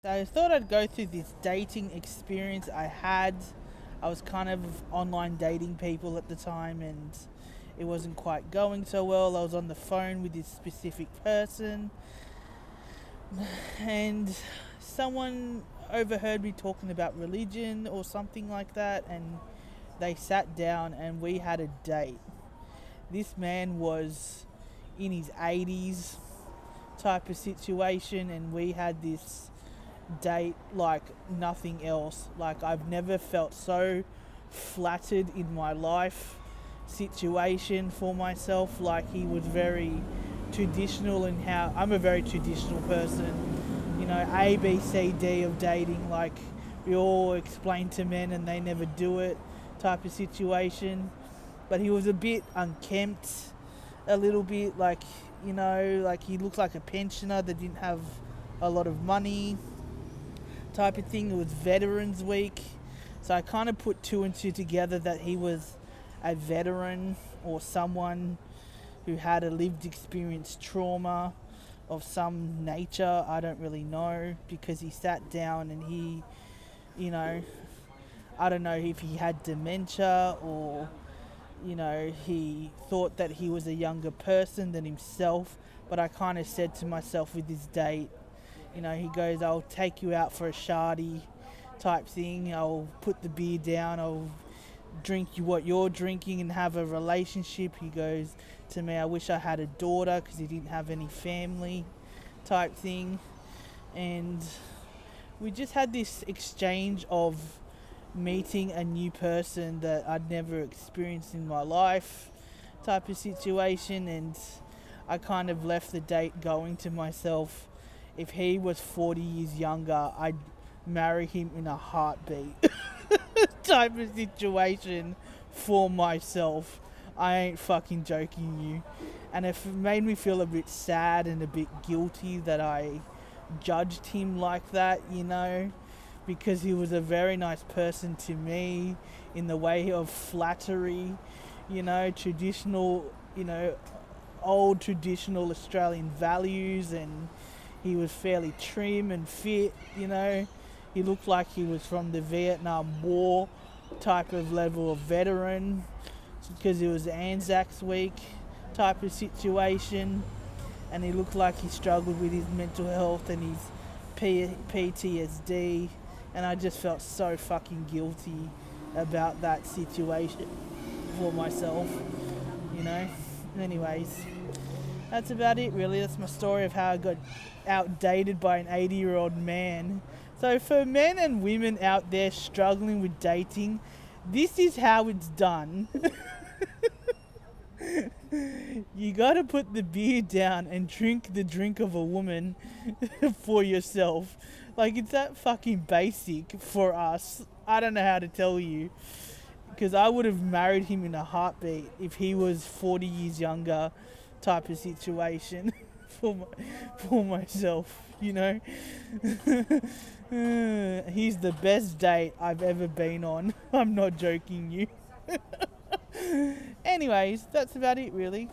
So I thought I'd go through this dating experience I had. I was kind of online dating people at the time and it wasn't quite going so well. I was on the phone with this specific person and someone overheard me talking about religion or something like that, and they sat down and we had a date. This man was in his 80s type of situation, and we had this date like nothing else. Like, I've never felt so flattered in my life situation for myself. Like, he was very traditional in how I'm a very traditional person. You know, A, B, C, D of dating. Like, we all explain to men and they never do it type of situation. But he was a bit unkempt, a little bit like, like he looked like a pensioner that didn't have a lot of money type of thing. It was Veterans Week, so I kind of put two and two together that he was a veteran or someone who had a lived experience trauma of some nature. I don't really know, because he sat down and he, you know, I don't know if he had dementia or, he thought that he was a younger person than himself. But I kind of said to myself with this date, he goes, I'll take you out for a shardy type thing. I'll put the beer down. I'll drink you what you're drinking and have a relationship. He goes to me, I wish I had a daughter, because he didn't have any family type thing. And we just had this exchange of meeting a new person that I'd never experienced in my life type of situation. And I kind of left the date going to myself, if he was 40 years younger, I'd marry him in a heartbeat type of situation for myself. I ain't fucking joking you. And it made me feel a bit sad and a bit guilty that I judged him like that, because he was a very nice person to me in the way of flattery, traditional, old traditional Australian values, and he was fairly trim and fit, He looked like he was from the Vietnam War type of level of veteran, because it was Anzacs Week type of situation. And he looked like he struggled with his mental health and his PTSD. And I just felt so fucking guilty about that situation for myself, Anyways, that's about it, really. That's my story of how I got outdated by an 80-year-old man. So for men and women out there struggling with dating, this is how it's done. You gotta put the beer down and drink the drink of a woman for yourself. Like, it's that fucking basic for us. I don't know how to tell you, because I would have married him in a heartbeat if he was 40 years younger type of situation for myself, He's the best date I've ever been on. I'm not joking you. Anyways, that's about it, really.